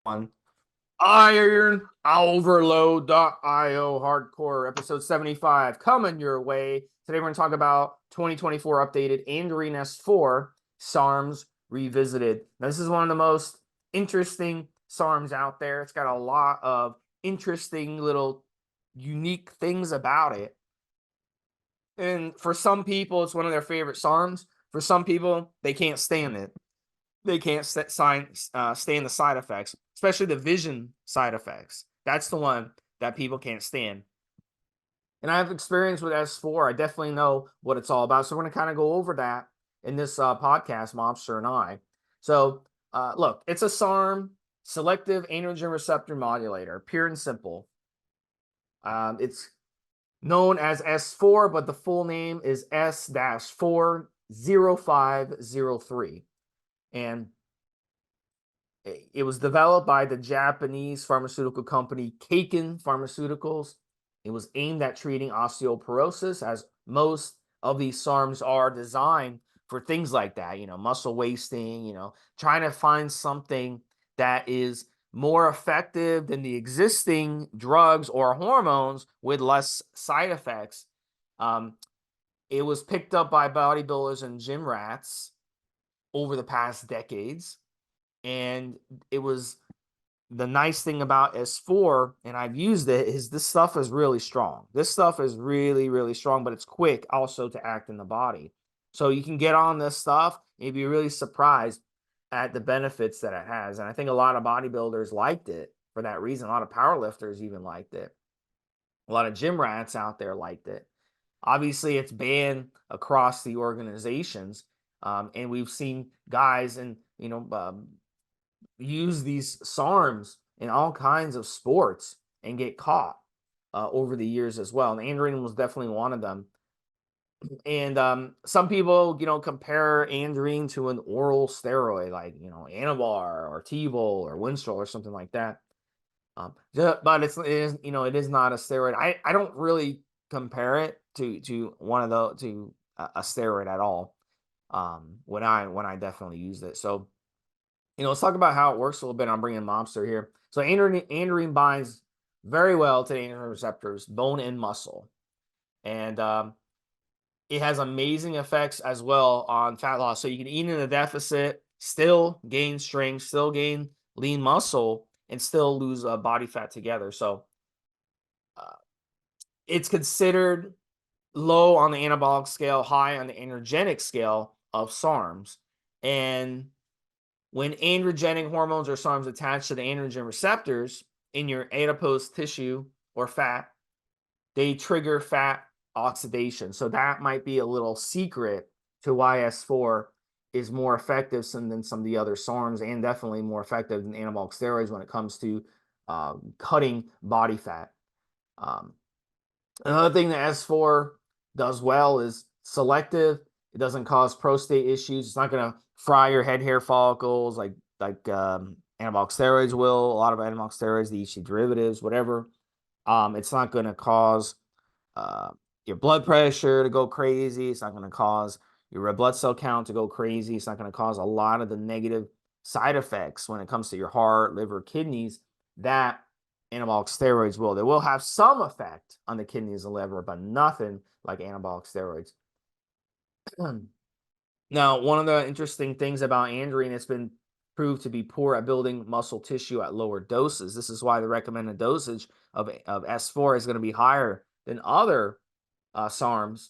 on IronOverload.io hardcore episode 75 coming your way. Today we're going to talk about 2024 updated Andarine S-4 SARMS Revisited. Now, this is one of the most interesting SARMs out there. It's got a lot of interesting little unique things about it. And for some people, it's one of their favorite SARMs. For some people, they can't stand it. They can't stand the side effects, especially the vision side effects. That's the one that people can't stand. And I have experience with S4. I definitely know what it's all about. So we're going to kind of go over that in this podcast, Mobster and I. So look, it's a SARM, selective androgen receptor modulator, pure and simple. It's known as S4, but the full name is S-40503. And it was developed by the Japanese pharmaceutical company Kaken Pharmaceuticals. It was aimed at treating osteoporosis, as most of these SARMs are designed for things like that, muscle wasting, trying to find something that is more effective than the existing drugs or hormones with less side effects. It was picked up by bodybuilders and gym rats over the past decades. And it was the nice thing about S4, and I've used it, is this stuff is really strong. This stuff is really, really strong, but it's quick also to act in the body. So you can get on this stuff and be really surprised at the benefits that it has. And I think a lot of bodybuilders liked it for that reason. A lot of powerlifters even liked it. A lot of gym rats out there liked it. Obviously, it's banned across the organizations. And we've seen guys and, use these SARMs in all kinds of sports and get caught over the years as well. And Andarine was definitely one of them. And some people, compare Andarine to an oral steroid like, Anavar or T-Vol or Winstrol or something like that. But it is not a steroid. I don't really compare it to one of the to a steroid at all. When I definitely used it. So, let's talk about how it works a little bit. I'm bringing Mobster here. So Andarine binds very well to the androgen receptors, bone and muscle. And it has amazing effects as well on fat loss. So you can eat in a deficit, still gain strength, still gain lean muscle, and still lose body fat together. So it's considered low on the anabolic scale, high on the androgenic scale of SARMs. And when androgenic hormones or SARMs attach to the androgen receptors in your adipose tissue or fat, they trigger fat oxidation. So that might be a little secret to why S4 is more effective than some of the other SARMs, and definitely more effective than anabolic steroids when it comes to cutting body fat. Another thing that S4 does well is selective. It doesn't cause prostate issues. It's not going to fry your head hair follicles like anabolic steroids will. A lot of anabolic steroids, the EC derivatives, whatever. It's not going to cause your blood pressure to go crazy. It's not going to cause your red blood cell count to go crazy. It's not going to cause a lot of the negative side effects when it comes to your heart, liver, kidneys that anabolic steroids will. They will have some effect on the kidneys and liver, but nothing like anabolic steroids. Now, one of the interesting things about Andarine, it's been proved to be poor at building muscle tissue at lower doses. This is why the recommended dosage of S4 is going to be higher than other SARMs.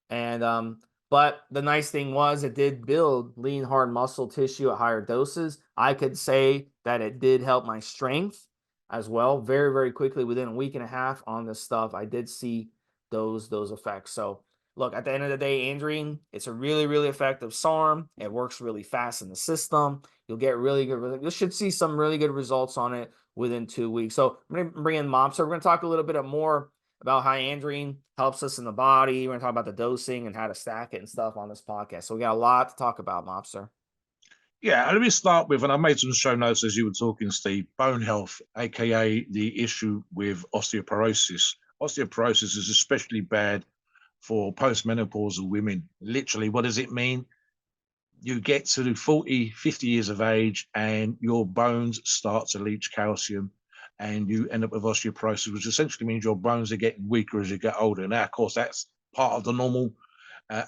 And but the nice thing was it did build lean, hard muscle tissue at higher doses. I could say that it did help my strength as well very, very quickly. Within a week and a half on this stuff, I did see those effects. So look, at the end of the day, Andarine, it's a really, really effective SARM. It works really fast in the system. You'll get really good. You should see some really good results on it within 2 weeks. So I'm going to bring in Mobster. We're going to talk a little bit more about how Andarine helps us in the body. We're going to talk about the dosing and how to stack it and stuff on this podcast. So we got a lot to talk about, Mobster. Yeah, let me start with, and I made some show notes as you were talking, Steve, bone health, aka the issue with osteoporosis. Osteoporosis is especially bad for postmenopausal women. Literally, what does it mean? you get to 40, 50 years of age and your bones start to leach calcium and you end up with osteoporosis, which essentially means your bones are getting weaker as you get older. Now, of course, that's part of the normal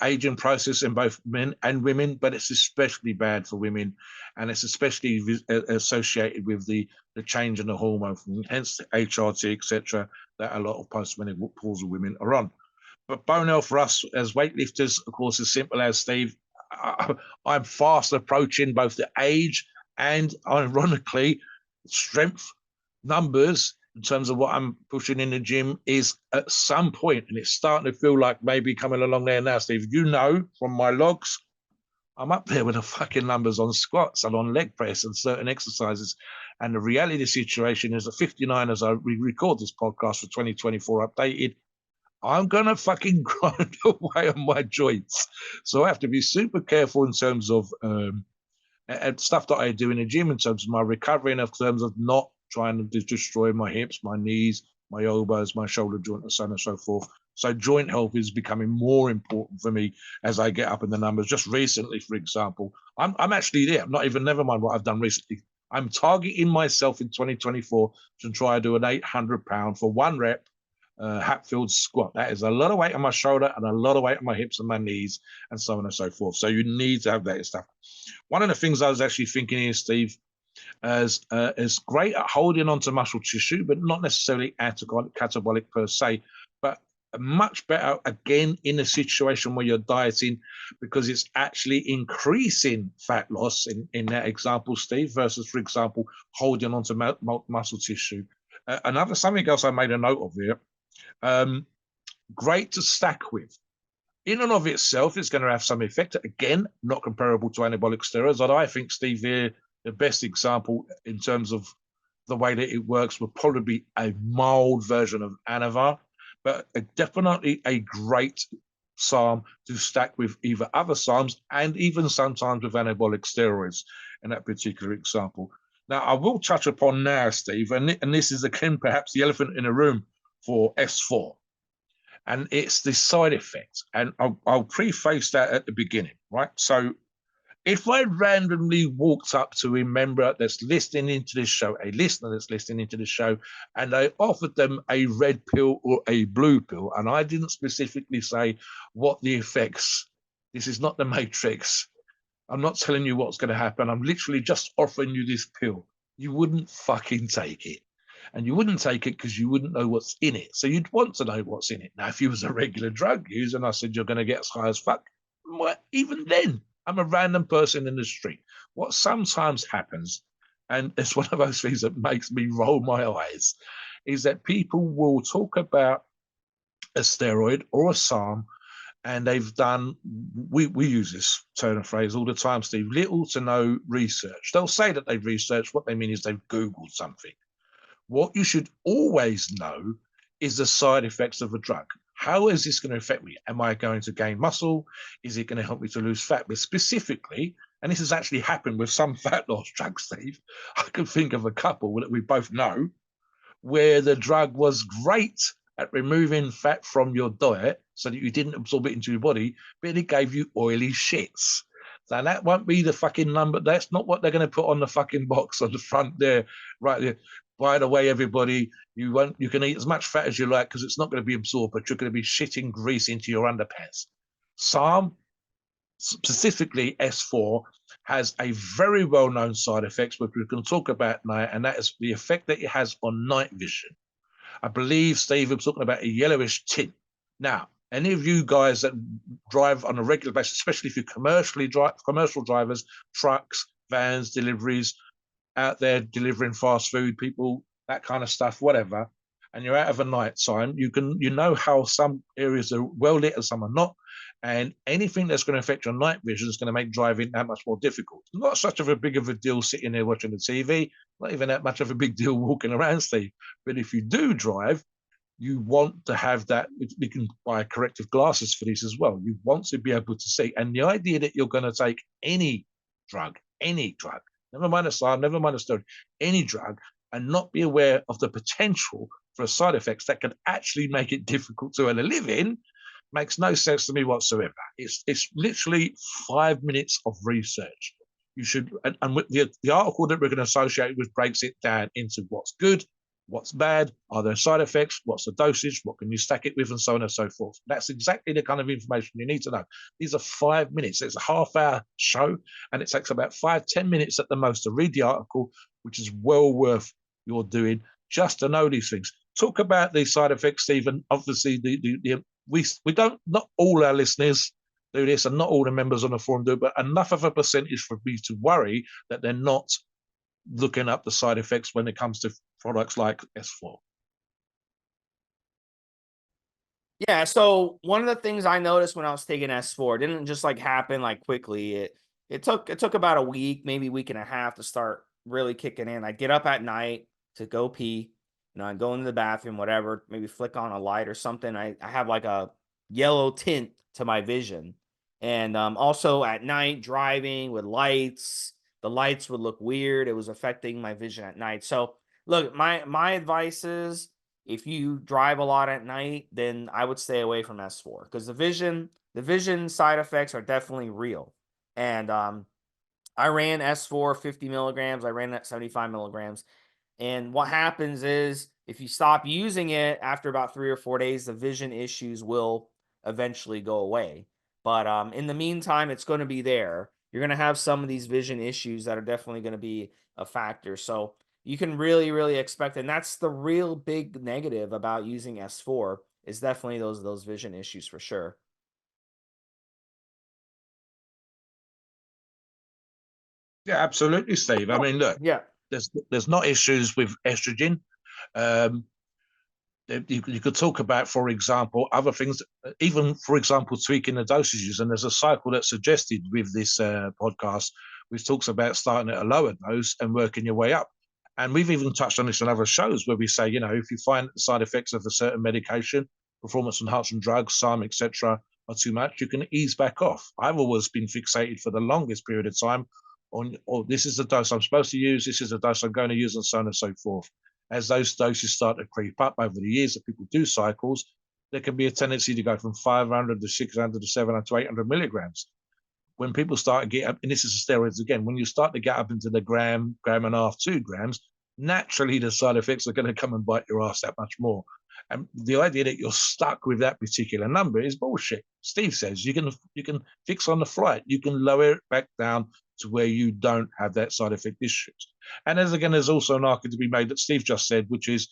aging process in both men and women, but it's especially bad for women, and it's especially associated with the change in the hormone, hence HRT, etc., that a lot of postmenopausal women are on. But bone health for us as weightlifters, of course, as simple as Steve. I'm fast approaching both the age and, ironically, strength numbers in terms of what I'm pushing in the gym is at some point, and it's starting to feel like maybe coming along there now, Steve. You know from my logs, I'm up there with the fucking numbers on squats and on leg press and certain exercises. And the reality of the situation is at 59, as we record this podcast for 2024 updated, I'm going to fucking grind away on my joints. So I have to be super careful in terms of stuff that I do in the gym, in terms of my recovery, and in terms of not trying to destroy my hips, my knees, my elbows, my shoulder joint, and so on and so forth. So joint health is becoming more important for me as I get up in the numbers. Just recently, for example, I'm actually there. I'm not even, never mind what I've done recently. I'm targeting myself in 2024 to try to do an 800 pound for 1 rep Hatfield squat. That is a lot of weight on my shoulder and a lot of weight on my hips and my knees and so on and so forth. So you need to have that stuff. One of the things I was actually thinking is, Steve, is great at holding onto muscle tissue, but not necessarily catabolic per se, but much better, again, in a situation where you're dieting, because it's actually increasing fat loss in that example, Steve, versus, for example, holding onto muscle tissue. Something else I made a note of here, great to stack with. In and of itself, it's going to have some effect. Again, not comparable to anabolic steroids. And I think, Steve, here, the best example in terms of the way that it works would probably be a mild version of Anavar, but definitely a great SARM to stack with either other SARMs and even sometimes with anabolic steroids in that particular example. Now, I will touch upon now, Steve, and this is, again, perhaps the elephant in the room for S-4. And it's the side effects. And I'll preface that at the beginning, right? So if I randomly walked up to a member that's listening into this show, a listener that's listening into the show, and I offered them a red pill or a blue pill, and I didn't specifically say what the effects, this is not the Matrix. I'm not telling you what's going to happen. I'm literally just offering you this pill. You wouldn't fucking take it. And you wouldn't take it because you wouldn't know what's in it. So you'd want to know what's in it. Now, if you was a regular drug user and I said you're going to get as high as fuck, well, even then, I'm a random person in the street. What sometimes happens, and it's one of those things that makes me roll my eyes, is that people will talk about a steroid or a SARM, and they've done, we use this turn of phrase all the time, Steve, little to no research. They'll say that they've researched. What they mean is they've Googled something. What you should always know is the side effects of a drug. How is this going to affect me? Am I going to gain muscle? Is it going to help me to lose fat? But specifically, and this has actually happened with some fat loss drugs, Steve, I can think of a couple that we both know where the drug was great at removing fat from your diet so that you didn't absorb it into your body, but it gave you oily shits. So that won't be the fucking number. That's not what they're going to put on the fucking box on the front there, right there. By the way, everybody, you can eat as much fat as you like because it's not going to be absorbed, but you're going to be shitting grease into your underpants. SARM, specifically S-4, has a very well-known side effect, which we can talk about now, and that is the effect that it has on night vision. I believe Steve was talking about a yellowish tint. Now, any of you guys that drive on a regular basis, especially if you're commercial drivers, trucks, vans, deliveries, out there delivering fast food, people, that kind of stuff, whatever, and you're out of a night time, you know how some areas are well lit and some are not, and anything that's going to affect your night vision is going to make driving that much more difficult. Not such of a big of a deal sitting there watching the TV, not even that much of a big deal walking around, Steve. But if you do drive, you want to have that. You can buy corrective glasses for this as well. You want to be able to see. And the idea that you're going to take any drug, never mind a SARM, never mind a steroid, any drug, and not be aware of the potential for side effects that can actually make it difficult to earn a living, makes no sense to me whatsoever. It's literally 5 minutes of research. You should, and with the article that we're going to associate with breaks it down into what's good, what's bad, are there side effects, what's the dosage, what can you stack it with, and so on and so forth. That's exactly the kind of information you need to know. These are 5 minutes. It's a half-hour show, and it takes about 5-10 minutes at the most to read the article, which is well worth your doing just to know these things. Talk about these side effects, Stephen. Obviously, we don't, not all our listeners do this, and not all the members on the forum do, but enough of a percentage for me to worry that they're not looking up the side effects when it comes to products like S-4. Yeah, so one of the things I noticed when I was taking S-4, it didn't just like happen like quickly. It took about a week, maybe week and a half to start really kicking in. I get up at night to go pee, I go into the bathroom, whatever, maybe flick on a light or something. I have like a yellow tint to my vision. And also at night driving with lights, the lights would look weird. It was affecting my vision at night. So look, my advice is, if you drive a lot at night, then I would stay away from S4, because the vision side effects are definitely real. And I ran S4 50 milligrams. I ran at 75 milligrams. And what happens is, if you stop using it after about 3 or 4 days, the vision issues will eventually go away. But in the meantime, it's going to be there. You're going to have some of these vision issues that are definitely going to be a factor. So you can really, really expect, and that's the real big negative about using S4, is definitely those vision issues for sure. Yeah, absolutely, Steve. I mean, look, Yeah. there's not issues with estrogen. Um, you could talk about, for example, other things, even, for example, tweaking the dosages. And there's a cycle that's suggested with this podcast, which talks about starting at a lower dose and working your way up. And we've even touched on this in other shows where we say, if you find the side effects of a certain medication, performance enhancing drugs, SARM, etc., are too much, you can ease back off. I've always been fixated for the longest period of time on, this is the dose I'm supposed to use, this is the dose I'm going to use, and so on and so forth. As those doses start to creep up over the years that people do cycles, there can be a tendency to go from 500 to 600 to 700 to 800 milligrams. When people start to get up, and this is the steroids again, when you start to get up into the gram and a half, 2 grams, naturally the side effects are going to come and bite your ass that much more. And the idea that you're stuck with that particular number is bullshit. Steve says you can fix on the flight, you can lower it back down to where you don't have that side effect issues. And there's also an argument to be made that Steve just said, which is,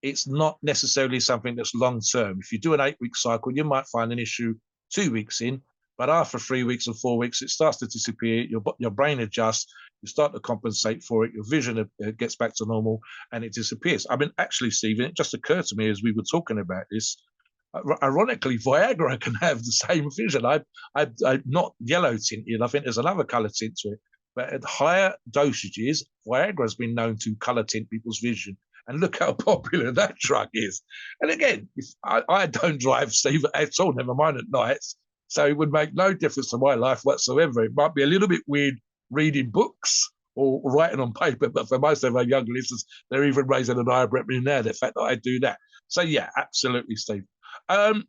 it's not necessarily something that's long term. If you do an 8-week cycle, you might find an issue 2 weeks in, but after 3 weeks and 4 weeks, it starts to disappear. Your brain adjusts, you start to compensate for it, your vision gets back to normal, and it disappears. I mean, actually, Stephen, it just occurred to me as we were talking about this, ironically, Viagra can have the same vision. I'm not yellow tinted. I think there's another color tint to it. But at higher dosages, Viagra has been known to color tint people's vision. And look how popular that drug is. And again, if I don't drive, Steve, at all, never mind at nights. So it would make no difference to my life whatsoever. It might be a little bit weird reading books or writing on paper, but for most of our young listeners, they're even raising an eyebrow at me now, the fact that I do that. So yeah, absolutely, Steve. I'll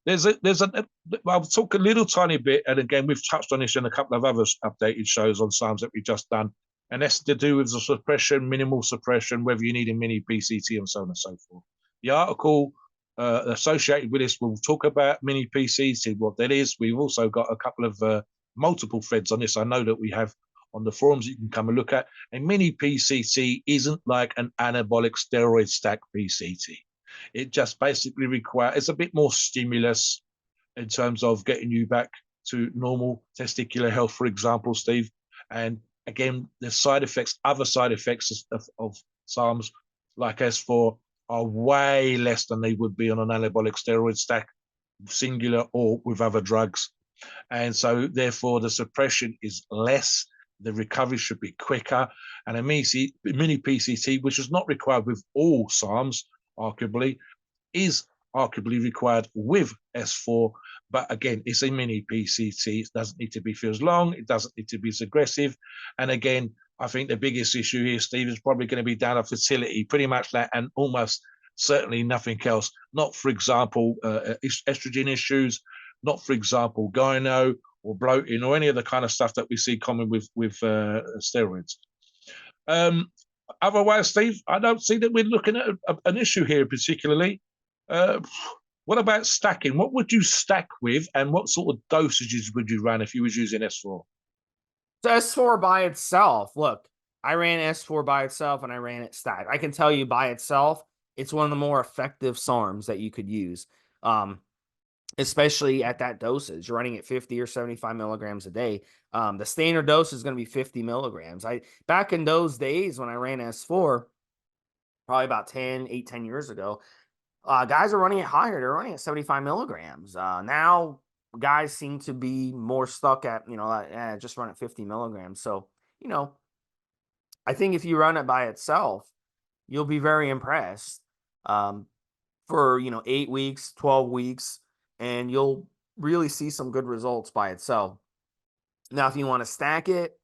talk a little tiny bit, and again, we've touched on this in a couple of other updated shows on SARMS that we've just done, and that's to do with the suppression, minimal suppression, whether you need a mini PCT, and so on and so forth. The article associated with this will talk about mini PCT, what that is. We've also got a couple of multiple threads on this. I know that we have on the forums you can come and look at. A mini PCT isn't like an anabolic steroid stack PCT. It just basically requires, it's a bit more stimulus in terms of getting you back to normal testicular health, for example, Steve. And again, the side effects, other side effects of SARMS, like S4, are way less than they would be on an anabolic steroid stack, singular or with other drugs. And so therefore the suppression is less, the recovery should be quicker. And a mini PCT, which is not required with all SARMs, arguably, is arguably required with S4. But again, it's a mini PCT. It doesn't need to be for as long. It doesn't need to be as aggressive. And again, I think the biggest issue here, Steve, is probably going to be down to fertility, pretty much that, and almost certainly nothing else. Not, for example, estrogen issues, not, for example, gyno or bloating or any of the kind of stuff that we see common with steroids. Otherwise, Steve, I don't see that we're looking at an issue here particularly. What about stacking? What would you stack with, and what sort of dosages would you run if you was using S4? So S4 by itself, look, I ran S4 by itself and I ran it stacked. I can tell you by itself, it's one of the more effective SARMs that you could use, especially at that dosage. You're running at 50 or 75 milligrams a day. The standard dose is going to be 50 milligrams. Back in those days when I ran S4, probably about 10 years ago, guys are running it higher. They're running at 75 milligrams. Now guys seem to be more stuck at, just run at 50 milligrams. So, I think if you run it by itself, you'll be very impressed for, 8 weeks, 12 weeks, and you'll really see some good results by itself. Now, if you want to stack it,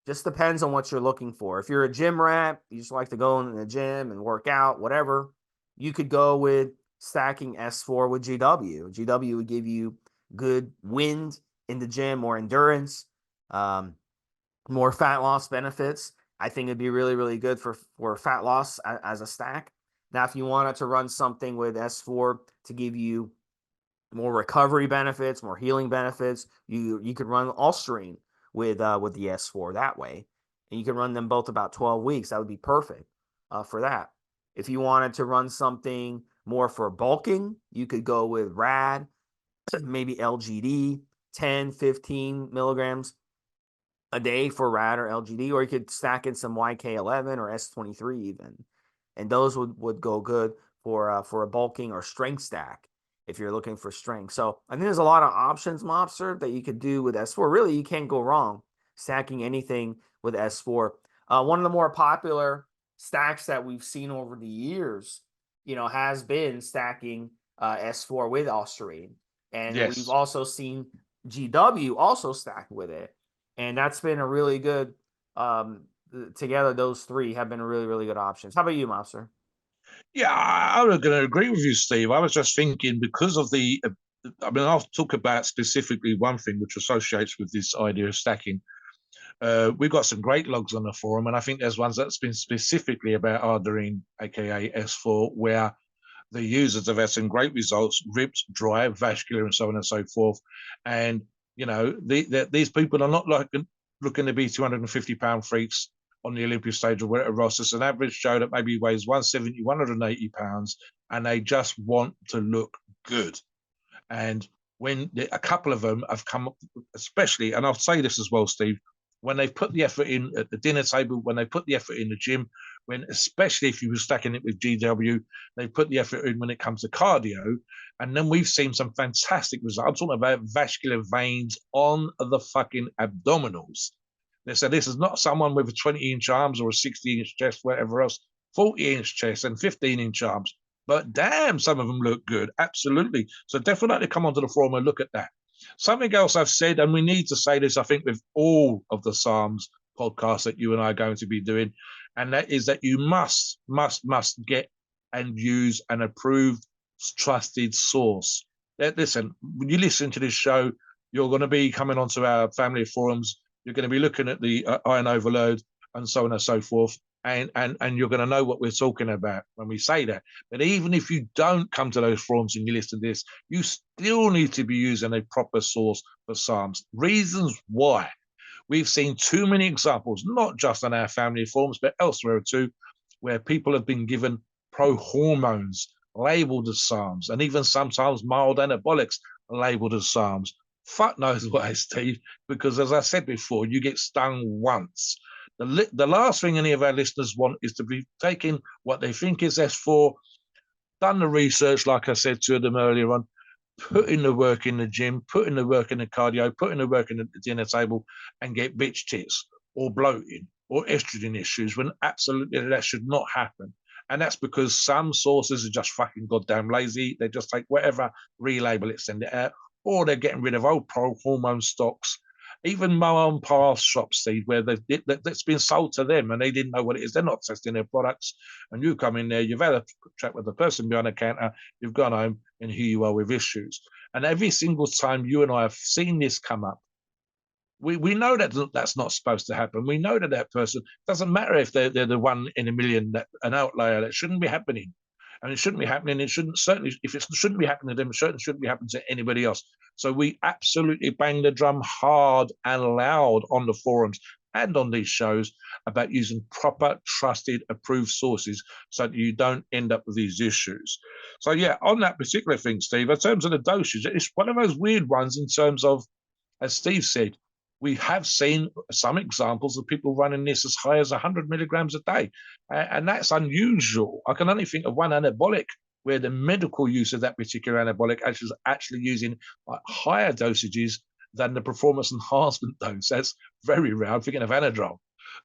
just depends on what you're looking for. If you're a gym rat, you just like to go in the gym and work out, whatever, you could go with stacking S4 with GW. GW would give you good wind in the gym, more endurance, more fat loss benefits. I think it'd be really, really good for fat loss as a stack. Now, if you wanted to run something with S4 to give you more recovery benefits, more healing benefits, you could run Andarine with the S4 that way, and you can run them both about 12 weeks. That would be perfect for that. If you wanted to run something more for bulking, you could go with RAD, maybe LGD, 10, 15 milligrams a day for RAD or LGD, or you could stack in some YK11 or S23 even, and those would go good for a bulking or strength stack if you're looking for strength. So I think there's a lot of options, Mobster, that you could do with S4. Really, you can't go wrong stacking anything with S4. One of the more popular stacks that we've seen over the years, has been stacking S4 with Andarine. And Yes. we've also seen GW also stack with it. And that's been a really good, together those three have been really, really good options. How about you, Mobster? Yeah, I was going to agree with you, Steve. I was just thinking because of I'll talk about specifically one thing which associates with this idea of stacking. We've got some great logs on the forum, and I think there's ones that's been specifically about Andarine, aka S4, where the users have had some great results, ripped, dry, vascular, and so on and so forth. And, these people are not looking to be 250-pound freaks on the Olympia stage or whatever else. It's an average Joe that maybe weighs 170, 180 pounds, and they just want to look good. And when a couple of them have come up, especially, and I'll say this as well, Steve, when they've put the effort in at the dinner table, when they put the effort in the gym, especially if you were stacking it with GW, they put the effort in when it comes to cardio. And then we've seen some fantastic results. I'm talking about vascular veins on the fucking abdominals. They said this is not someone with a 20-inch arms or a 60-inch chest, whatever else, 40-inch chest and 15-inch arms. But damn, some of them look good. Absolutely. So definitely come onto the forum and look at that. Something else I've said, and we need to say this, I think, with all of the SARMS podcasts that you and I are going to be doing, and that is that you must get and use an approved, trusted source. Listen, when you listen to this show, you're going to be coming onto our family forums. You're going to be looking at the IronOverload and so on and so forth. And you're going to know what we're talking about when we say that. But even if you don't come to those forums and you listen to this, you still need to be using a proper source for SARMS. Reasons why. We've seen too many examples, not just on our family forums, but elsewhere too, where people have been given pro-hormones labeled as SARMS, and even sometimes mild anabolics labeled as SARMS. Fuck knows why, Steve, because as I said before, you get stung once. The last thing any of our listeners want is to be taking what they think is S4, done the research, like I said to them earlier on, put in the work in the gym, put in the work in the cardio, put in the work in the dinner table, and get bitch tits or bloating or estrogen issues when absolutely that should not happen. And that's because some sources are just fucking goddamn lazy. They just take whatever, relabel it, send it out, or they're getting rid of old pro hormone stocks even mom and pa shops, Steve, where that's been sold to them and they didn't know what it is. They're not testing their products. And you come in there, you've had a chat with the person behind the counter, you've gone home, and here you are with issues. And every single time you and I have seen this come up, we know that that's not supposed to happen. We know that that person, doesn't matter if they're the one in a million, that an outlier, that shouldn't be happening. And it shouldn't be happening. It shouldn't, certainly, if it shouldn't be happening to them, it certainly shouldn't be happening to anybody else. So we absolutely bang the drum hard and loud on the forums and on these shows about using proper, trusted, approved sources so that you don't end up with these issues. So yeah, on that particular thing, Steve, in terms of the dosage, it's one of those weird ones in terms of, as Steve said, we have seen some examples of people running this as high as 100 milligrams a day. And that's unusual. I can only think of one anabolic where the medical use of that particular anabolic is actually using higher dosages than the performance enhancement dose. That's very rare. I'm thinking of Anadrol.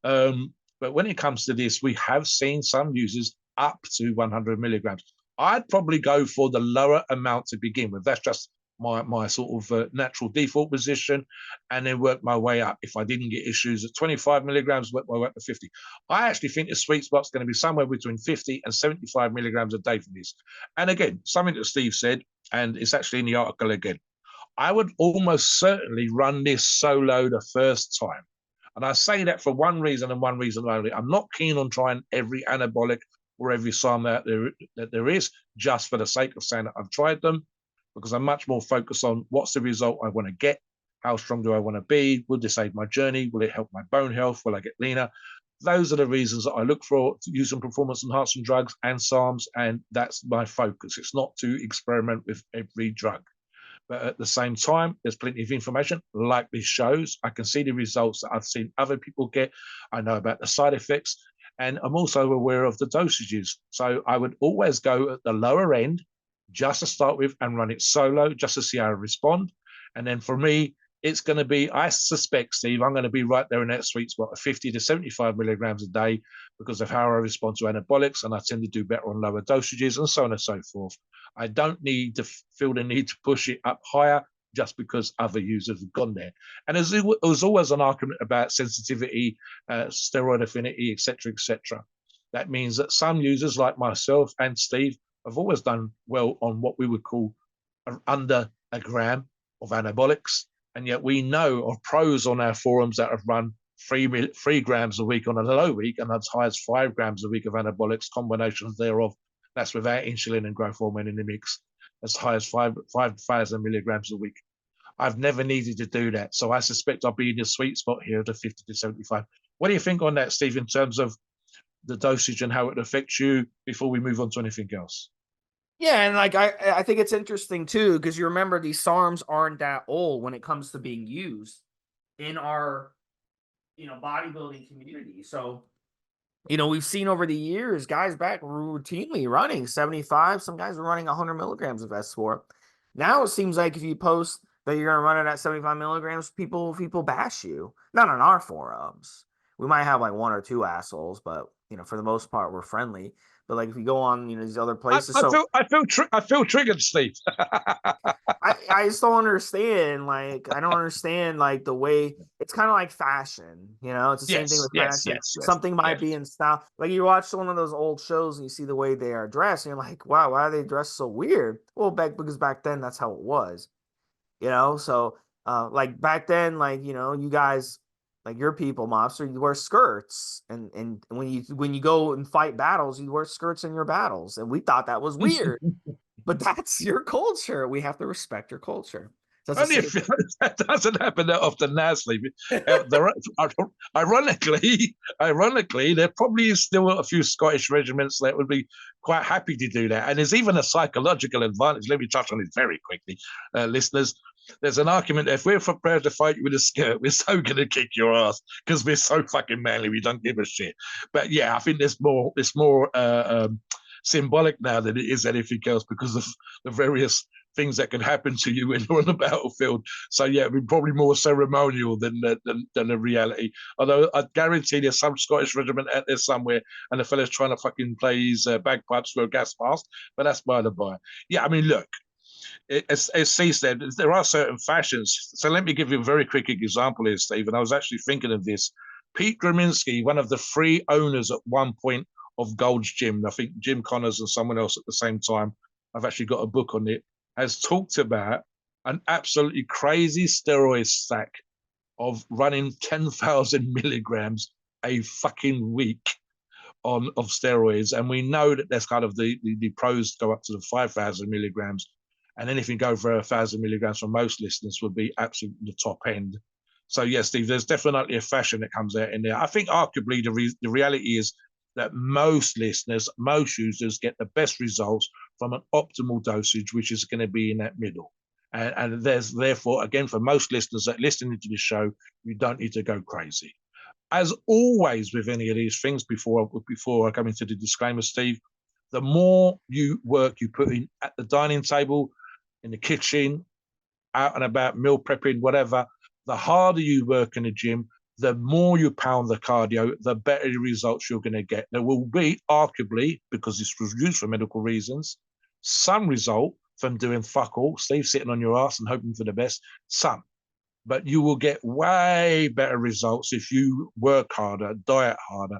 But when it comes to this, we have seen some users up to 100 milligrams. I'd probably go for the lower amount to begin with. That's just my sort of natural default position, and then work my way up. If I didn't get issues at 25 milligrams, work my way up to 50. I actually think the sweet spot's going to be somewhere between 50 and 75 milligrams a day for this. And again, something that Steve said, and it's actually in the article again, I would almost certainly run this solo the first time. And I say that for one reason and one reason only. I'm not keen on trying every anabolic or every SARM that there is, just for the sake of saying that I've tried them, because I'm much more focused on what's the result I want to get, how strong do I want to be, will this aid my journey, will it help my bone health, will I get leaner? Those are the reasons that I look for using performance enhancing drugs and SARMs, and that's my focus. It's not to experiment with every drug. But at the same time, there's plenty of information like this shows. I can see the results that I've seen other people get. I know about the side effects, and I'm also aware of the dosages. So I would always go at the lower end just to start with and run it solo just to see how I respond. And then for me, it's going to be, I suspect, Steve, I'm going to be right there in that sweet spot of 50 to 75 milligrams a day because of how I respond to anabolics, and I tend to do better on lower dosages and so on and so forth. I don't need to feel the need to push it up higher just because other users have gone there. And there's always an argument about sensitivity, steroid affinity, etc., etc. That means that some users like myself and Steve have always done well on what we would call under a gram of anabolics. And yet we know of pros on our forums that have run 3 grams a week on a low week and as high as 5 grams a week of anabolics, combinations thereof. That's without insulin and growth hormone in the mix, as high as 5,000 milligrams a week. I've never needed to do that. So I suspect I'll be in the sweet spot here of the 50 to 75. What do you think on that, Steve, in terms of the dosage and how it affects you before we move on to anything else? Yeah, and like I think it's interesting too, because you remember these SARMs aren't that old when it comes to being used in our bodybuilding community. So we've seen over the years guys back routinely running 75. Some guys are running 100 milligrams of S-4. Now it seems like if you post that you're gonna run it at 75 milligrams, people bash you. Not on our forums. We might have like one or two assholes, but for the most part we're friendly. But like if you go on these other places, I feel triggered, Steve. I just don't understand. Like I don't understand like the way it's kind of like fashion. It's the same thing with fashion. Something might be in style. Like you watch one of those old shows and you see the way they are dressed, and you're like, wow, why are they dressed so weird? Well, because back then that's how it was. So like back then, like you guys, like your people, Mobster, you wear skirts, and when you go and fight battles, you wear skirts in your battles, and we thought that was weird, but that's your culture. We have to respect your culture. Only if that doesn't happen that often now, Steve. Ironically, there probably is still a few Scottish regiments that would be quite happy to do that. And there's even a psychological advantage. Let me touch on it very quickly, listeners. There's an argument that if we're prepared to fight you with a skirt, we're so going to kick your ass because we're so fucking manly. We don't give a shit. But yeah, I think it's more symbolic now than it is anything else because of the various things that can happen to you when you're on the battlefield. So yeah, it'd be probably more ceremonial than a reality. Although I guarantee there's some Scottish regiment out there somewhere, and the fella's trying to fucking play his bagpipes for a gas mask. But that's by the by. Yeah, I mean, look, as C said, there are certain fashions. So let me give you a very quick example here, Steve. And I was actually thinking of this. Pete Graminski, one of the three owners at one point of Gold's Gym, I think Jim Connors and someone else at the same time, I've actually got a book on it, has talked about an absolutely crazy steroid stack of running 10,000 milligrams a fucking week on of steroids, and we know that that's kind of the pros go up to the 5,000 milligrams, and anything go for 1,000 milligrams for most listeners would be absolutely the top end. So yes, Steve, there's definitely a fashion that comes out in there. I think arguably the reality is that most listeners, most users get the best results from an optimal dosage, which is going to be in that middle. And there's therefore, again, for most listeners that listening to the show, you don't need to go crazy. As always with any of these things, before I come into the disclaimer, Steve, the more work you put in at the dining table, in the kitchen, out and about, meal prepping, whatever, the harder you work in the gym, the more you pound the cardio, the better the results you're going to get. There will be, arguably, because this was used for medical reasons, some result from doing fuck all, Steve, sitting on your ass and hoping for the best, some. But you will get way better results if you work harder, diet harder,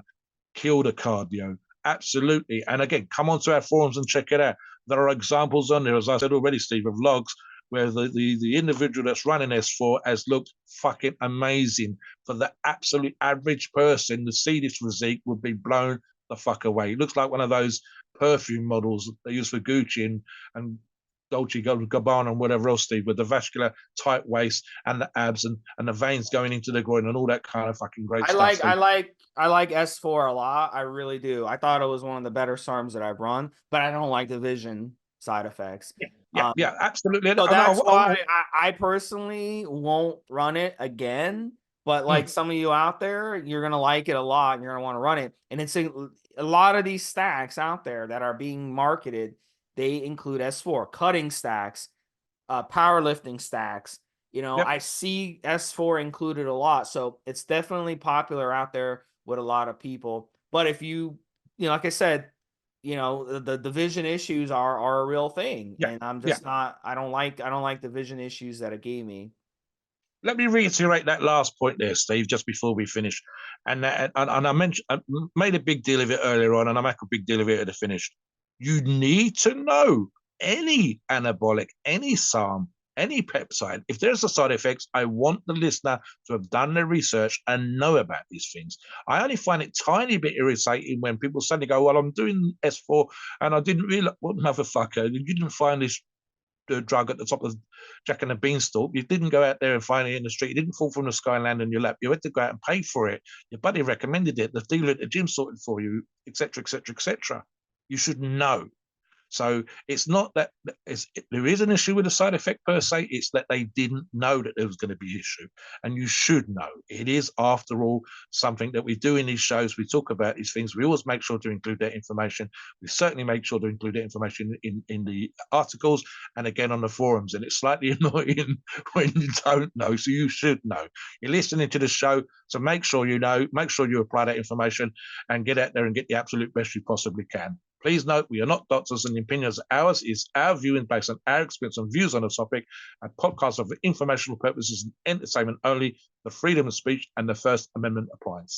kill the cardio. Absolutely. And again, come onto our forums and check it out. There are examples on there, as I said already, Steve, of logs where the individual that's running S4 has looked fucking amazing. For the absolute average person to see this physique would be blown the fuck away. It looks like one of those perfume models they use for Gucci and Dolce Gabbana and whatever else, Steve, with the vascular tight waist and the abs and the veins going into the groin and all that kind of fucking great stuff. Steve. I like S-4 a lot. I really do. I thought it was one of the better SARMs that I've run, but I don't like the vision side effects. Yeah, absolutely. So that's why I personally won't run it again. But like some of you out there, you're gonna like it a lot and you're gonna want to run it. And it's a lot of these stacks out there that are being marketed. They include S4 cutting stacks, powerlifting stacks. I see S4 included a lot, so it's definitely popular out there with a lot of people. But if like I said, the vision issues are a real thing, and I'm just not. I don't like the vision issues that it gave me. Let me reiterate that last point there, Steve, just before we finish. And I mentioned, I made a big deal of it earlier on, and I make a big deal of it at the finish. You need to know any anabolic, any SARM, any peptide. If there's a side effects, I want the listener to have done their research and know about these things. I only find it tiny bit irritating when people suddenly go, well, I'm doing S4 and I didn't realize, what motherfucker, you didn't find this drug at the top of Jack and the Beanstalk. You didn't go out there and find it in the street. You didn't fall from the sky and land in your lap. You had to go out and pay for it. Your buddy recommended it. The dealer at the gym sorted for you, etc., etc., etc. You should know. So it's not that there is an issue with the side effect per se. It's that they didn't know that there was going to be an issue, and you should know. It is, after all, something that we do in these shows. We talk about these things. We always make sure to include that information. We certainly make sure to include that information in the articles and again on the forums. And it's slightly annoying when you don't know, so you should know. You're listening to the show, so make sure you know. Make sure you apply that information and get out there and get the absolute best you possibly can. Please note, we are not doctors, and the opinions ours is our viewing based on our experience and views on the topic. A podcast of informational purposes and entertainment only. The freedom of speech and the First Amendment applies.